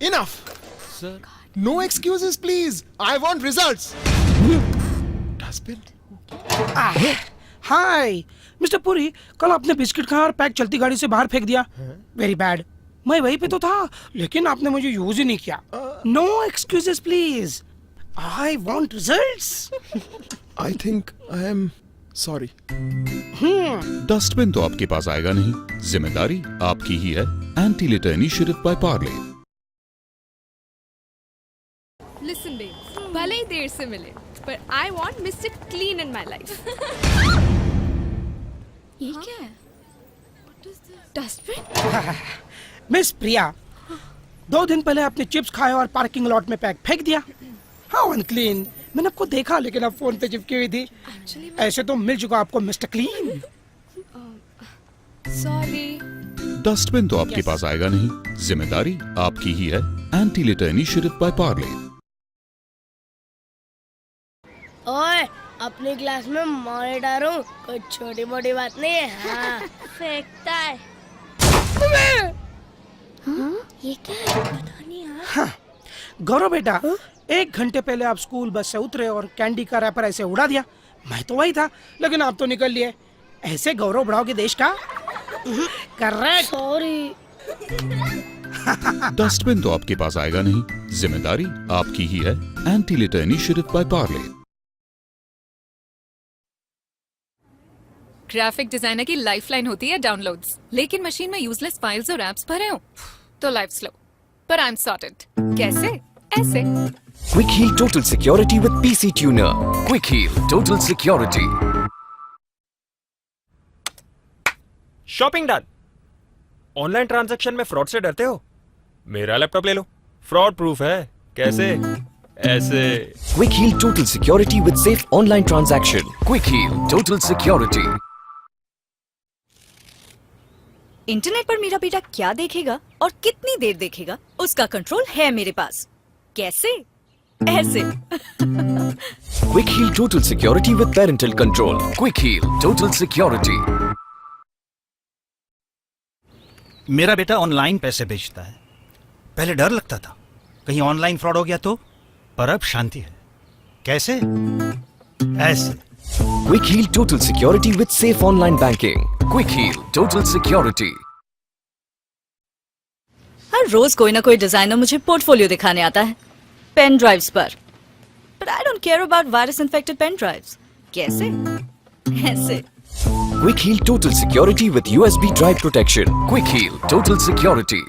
Enough. Sir. No excuses, please. I want results. Dustbin. Hi mister Puri, कल आपने biscuit खाया और पैक चलती गाड़ी से बाहर फेंक दिया। Very bad. मैं वहीं पे तो था, लेकिन आपने मुझे यूज ही नहीं किया। No excuses please, I want results. I think I am sorry. Dustbin तो आपके पास आएगा नहीं, जिम्मेदारी आपकी ही है। Anti litter initiative by Parle. Listen babe, भले ही देर से मिले, पर I want Mr. Clean in my life. ये क्या है? डस्टबिन? मिस प्रिया, 2 दिन पहले आपने चिप्स खाए और पार्किंग लॉट में पैक फेंक दिया। How unclean. मैंने आपको देखा, लेकिन आप फोन पे चिपकी हुई थी। ऐसे तो मिल चुका आपको मिस्टर क्लीन। Sorry. डस्टबिन तो आपके पास आएगा नहीं, जिम्मेदारी आपकी ही है। Anti litter initiative by Parle. ओए, अपनी क्लास में मॉनिटर हूँ, कोई छोटी मोटी बात नहीं है। हाँ, फेंकता है। ये क्या है? पता नहीं यार। गौरव बेटा, 1 घंटे पहले आप स्कूल बस से उतरे और कैंडी का रैपर ऐसे उड़ा दिया। मैं तो वही था, लेकिन आप तो निकल लिए। ऐसे गौरव बढ़ाओगे देश का? करेक्ट। सॉरी। डस्टबिन तो आपके पास आएगा नहीं, जिम्मेदारी आपकी ही है। Anti litter initiative by Parle. Graphic designer की लाइफलाइन होती है डाउनलोड्स, लेकिन मशीन में यूजलेस फाइल्स और एप्स भरे हो तो लाइफ स्लो। पर आई एम सॉर्टेड। कैसे? ऐसे। Quick Heal Total Security with PC Tuner. Quick Heal Total Security. Shopping done. Online transaction में फ्रॉड से डरते हो? मेरा लैपटॉप ले लो, फ्रॉड प्रूफ है। कैसे? ऐसे। Quick Heal Total Security with safe online transaction. Quick Heal Total Security. Internet पर मेरा बेटा क्या देखेगा और कितनी देर देखेगा, उसका कंट्रोल है मेरे पास। कैसे? ऐसे। Quick Heal Total Security with parental control. Quick Heal Total Security. मेरा बेटा ऑनलाइन पैसे भेजता है। पहले डर लगता था कहीं ऑनलाइन फ्रॉड हो गया तो, पर अब शांति है। कैसे? ऐसे। Quick Heal Total Security with safe online banking. Quick Heal Total Security. हर रोज कोई ना कोई डिजाइनर मुझे पोर्टफोलियो दिखाने आता है पेन ड्राइव्स पर, but I don't care about virus infected pen drives. कैसे? ऐसे। Quick Heal Total Security with USB drive protection. Quick Heal Total Security.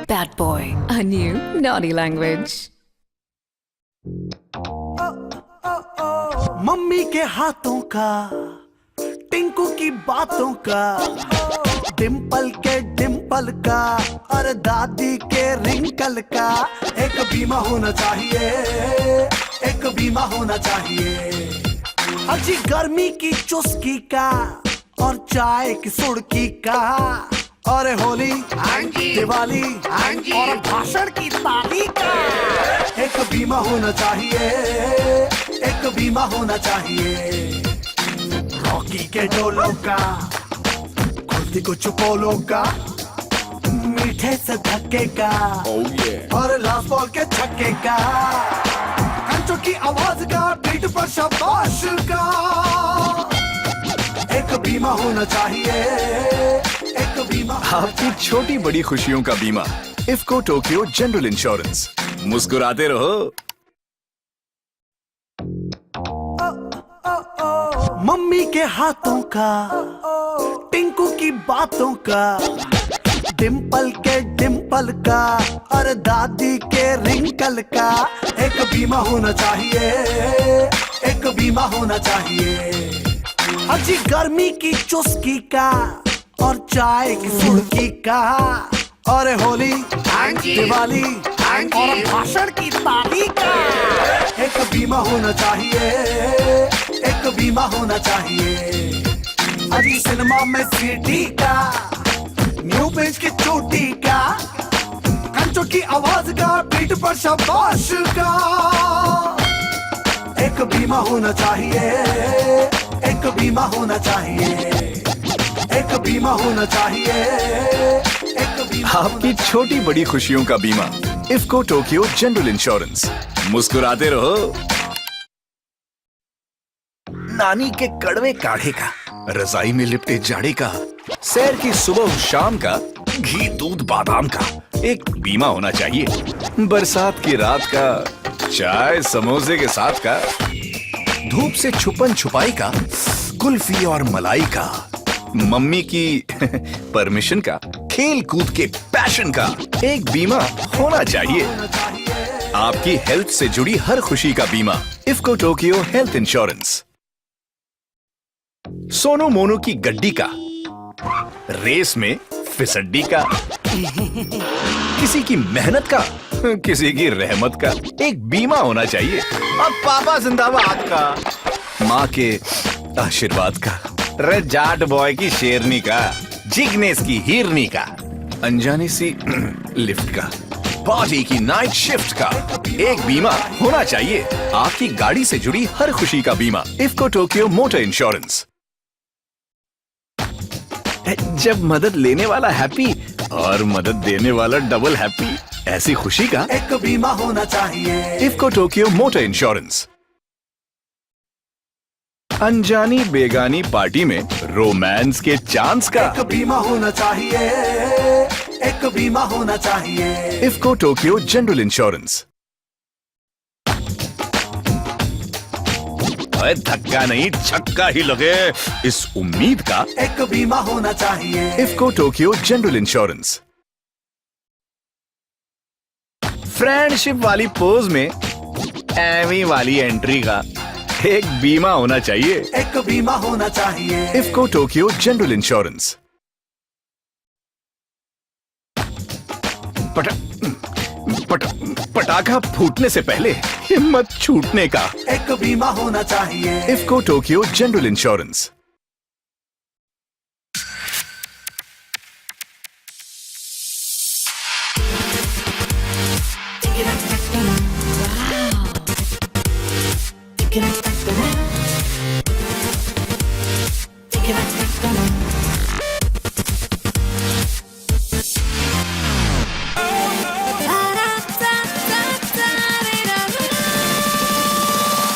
Bad boy. A new naughty language. Mummy के हाथों का, टिंकू की बातों का, डिम्पल के डिम्पल का और दादी के रिंकल का एक बीमा होना चाहिए, एक बीमा होना चाहिए। अजी गर्मी की चुस्की का और चाय की सुड़की का, और होली, दिवाली और भाषण की ताली का एक बीमा होना चाहिए, एक बीमा होना चाहिए। रॉकी के डोलों का, कुर्ती कुछ पोलों का, मीठे से धक्के का और लास्ट बॉल के छक्के का, कंचों की आवाज का, पीठ पर शाबाश का एक बीमा होना चाहिए, एक बीमा। आपकी छोटी बड़ी खुशियों का बीमा। IFFCO Tokio general insurance. मुस्कुराते रहो। मम्मी के हाथों का, टिंकू की बातों का, डिम्पल के डिम्पल का और दादी के रिंकल का एक बीमा होना चाहिए, एक बीमा होना चाहिए। अजी गर्मी की चुस्की का और चाय की सुर्खी का और होली दिवाली और भाषण की ताली का एक बीमा होना चाहिए, एक बीमा होना चाहिए। अभी सिनेमा में सीटी का, न्यू पेज की चोटी का, कंचों की आवाज का, पीठ पर शाबाश का एक बीमा होना चाहिए, एक बीमा होना चाहिए, एक बीमा होना चाहिए, एक बीमा। आपकी छोटी बड़ी खुशियों का बीमा इफ्को टोक्यो जनरल इंश्योरेंस। मुस्कुराते रहो। नानी के कड़वे काढ़े का, रजाई में लिपटे जाड़े का, सैर की सुबह शाम का, घी दूध बादाम का एक बीमा होना चाहिए। बरसात की रात का, चाय समोसे के साथ का, धूप से छुपन छुपाई का, कुल्फी और मलाई का, मम्मी की परमिशन का, खेल कूद के पैशन का एक बीमा होना चाहिए। आपकी हेल्थ से जुड़ी हर खुशी का बीमा IFFCO Tokyo health insurance. Sonu Monu की गड्डी का, रेस में फिसड्डी का, किसी की मेहनत का, किसी की रहमत का एक बीमा होना चाहिए। और पापा जिंदाबाद का, माँ के आशीर्वाद का, रे जाट बॉय की शेरनी का, जिग्नेश की हिरनी का, अनजानी सी लिफ्ट का, पार्टी की नाइट शिफ्ट का एक बीमा होना चाहिए। आपकी गाड़ी से जुड़ी हर खुशी का बीमा इफ्को टोक्यो मोटर इंश्योरेंस। जब मदद लेने वाला हैप्पी और मदद देने वाला डबल हैप्पी, ऐसी खुशी का एक बीमा होना चाहिए। IFFCO Tokio motor insurance. अनजानी बेगानी पार्टी में रोमांस के चांस का एक बीमा होना चाहिए, एक बीमा होना चाहिए। IFFCO Tokio general insurance. धक्का नहीं छक्का ही लगे इस उम्मीद का एक बीमा होना चाहिए। IFFCO Tokio general insurance. Friendship वाली पोज में एवी वाली एंट्री का एक बीमा होना चाहिए। एक बीमा होना चाहिए। IFFCO Tokio general insurance. पटाखा फूटने से पहले हिम्मत छूटने का एक बीमा होना चाहिए। IFFCO Tokio general insurance.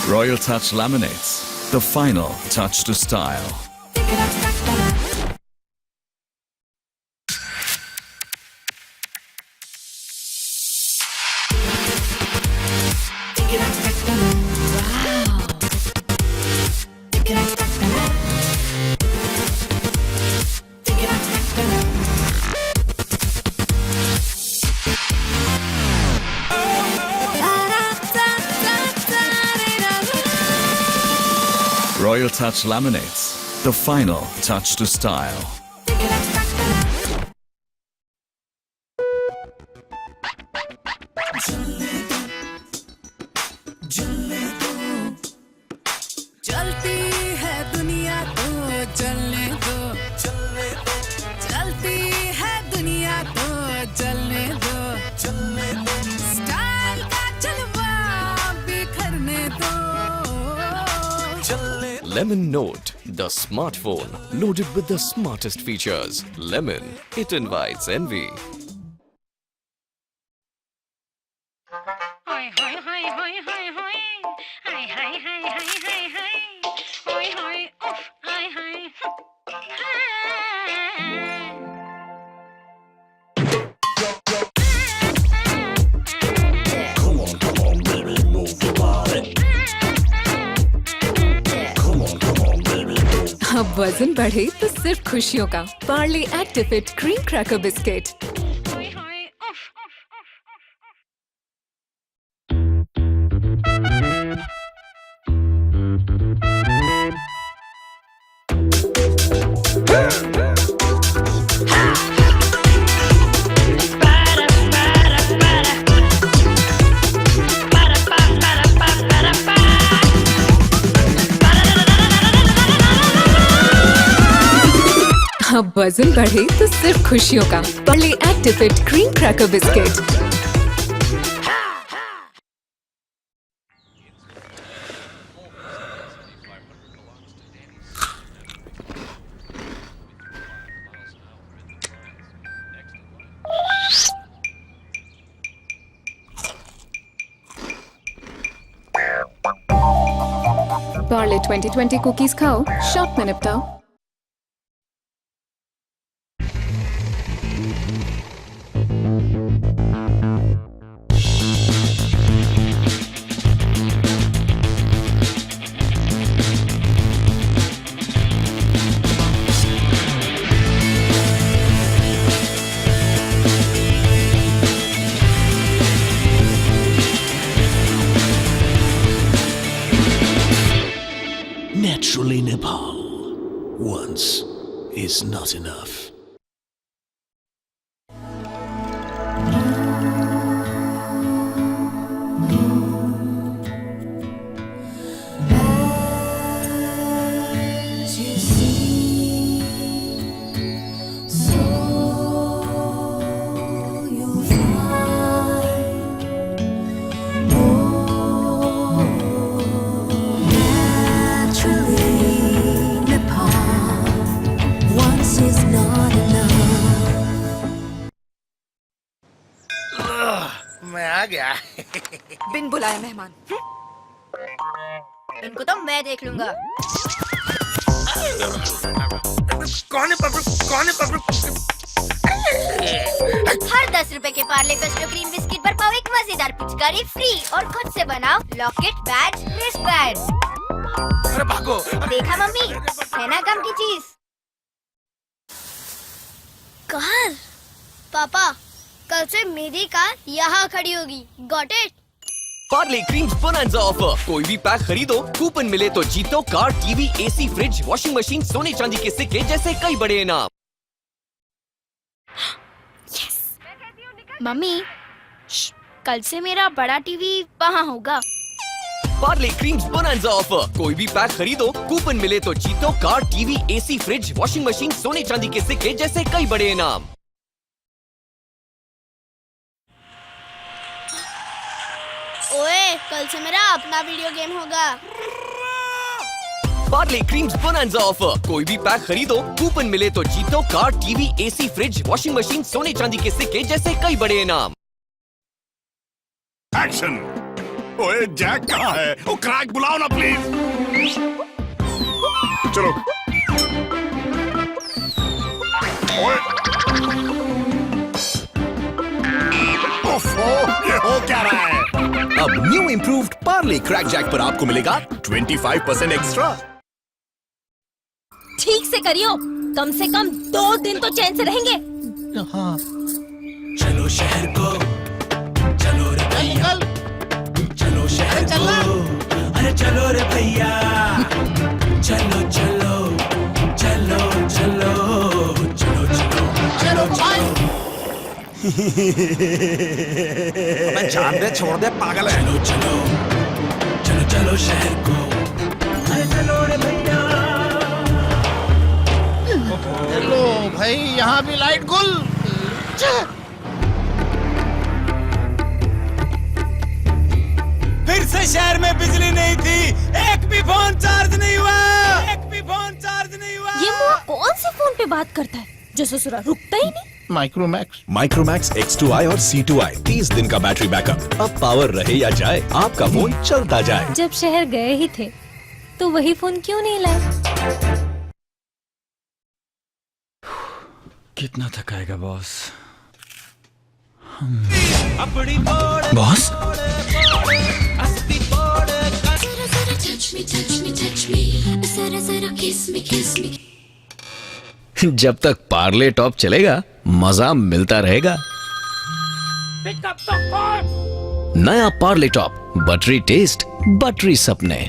Royal Touch Laminates, the final touch to style. Royal Touch Laminates, the final touch to style. चलती है दुनिया तो चलने दो, चलने दो, चलती है दुनिया तो चलने दो, चलने दो, स्टाइल का जलवा बिखरने दो, चलने। Lemon Note, the smartphone loaded with the smartest features. Lemon, it invites envy. अब वजन बढ़े तो सिर्फ खुशियों का Parle active fit cream cracker biscuit. अब वजन बढ़े तो सिर्फ खुशियों का Parle active fit cream cracker biscuit. Parle 2020 cookies खाओ, शॉप में निपटाओ। Naturally, Nepal. Once is not enough. मैं आ गया। बिन बुलाए मेहमान। इनको तो मैं देख लूंगा। कौन है पब्लू? कौन है पब्लू? हर 10 रुपए के पार्ले कस्टो क्रीम बिस्किट पर पाओ एक मजेदार पिचकारी फ्री और खुद से बनाओ लॉकेट, बैज, रिस्ट बैंड। अरे भागो। देखा मम्मी, है ना काम की चीज। कार पापा, कल से मेरी कार यहाँ खड़ी होगी। Got it? Parle creams bonanza offer, कोई भी पैक खरीदो, कूपन मिले तो जीतो car, TV, AC, fridge, washing machine, सोने चांदी के सिक्के जैसे कई बड़े इनाम। यस। मम्मी, कल से मेरा बड़ा टीवी वहाँ होगा। पार्ले क्रीम्स बोनांजा ऑफर, कोई भी पैक खरीदो, कूपन मिले तो जीतो car, TV, AC, fridge, washing machine, सोने चांदी के सिक्के जैसे कई बड़े इनाम। ओए, कल से मेरा अपना वीडियो गेम होगा। पार्ले क्रीम्स बोनांजा ऑफर, कोई भी पैक खरीदो, कूपन मिले तो जीतो car, TV, AC, fridge, washing machine, सोने चांदी के सिक्के जैसे कई बड़े इनाम। एक्शन। ओए जैक कहाँ है? ओ क्रैक बुलाओ ना प्लीज। चलो। ओए। ओफो, ये हो क्या रहा है? अब new improved Parle Krackjack पर आपको मिलेगा 25% एक्स्ट्रा। ठीक से करियो, कम से कम 2 दिन तो चैन से रहेंगे। हाँ। चलो शहर को, चलो रे भैया, चलो शहर को, अरे चलो रे भैया, चलो चलो चलो चलो चलो चलो चलो चलो। अबे जान दे, छोड़ दे, पागल है। चलो चलो चलो चलो शहर को, अरे चलो रे भैया। हेलो भाई, यहाँ भी लाइट गुल। फिर से शहर में बिजली नहीं थी, एक भी फोन चार्ज नहीं हुआ, एक भी फोन चार्ज नहीं हुआ। ये मुआ कौन से फोन पे बात करता है जो ससुरा रुकता ही नहीं। माइक्रोमैक्स X2i और C2i 30 दिन का बैटरी बैकअप। अब पावर रहे या जाए, आपका फोन चलता जाए। जब शहर गए ही थे तो वही फोन क्यों नहीं लाए? कितना थकाएगा boss? Boss, touch me, touch me, touch me. जब तक पार्ले टॉप चलेगा मजा मिलता रहेगा। नया Parle top, buttery taste, buttery सपने।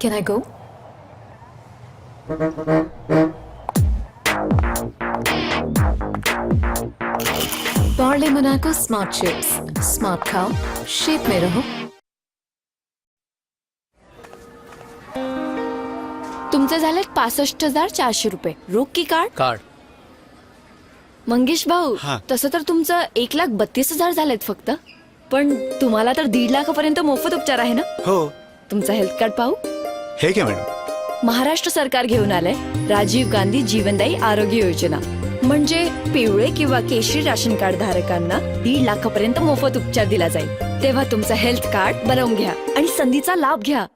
Can I go? Parle Monaco smart shapes, smart खाओ, शेप में रहो। तुमचे झाले 65,400 रुपये. रोख की कार्ड? कार्ड. मंगेश भाऊ, तसं तर तुमचं 1,32,000 झालेत फक्त. पण तुम्हाला तर 1.5 लाखापर्यंत मोफत उपचार आहे ना? हो. तुमचं हेल्थ कार्ड पाहू? हे क्या मॅडम? महाराष्ट्र सरकार घेऊन आलंय राजीव गांधी जीवनदायी आरोग्य योजना. म्हणजे पिवळे किंवा केशरी राशन कार्ड धारकांना 1.5 लाखापर्यंत मोफत उपचार दिला जाईल. तेव्हा तुमचं हेल्थ कार्ड बनवून घ्या आणि संधीचा लाभ घ्या.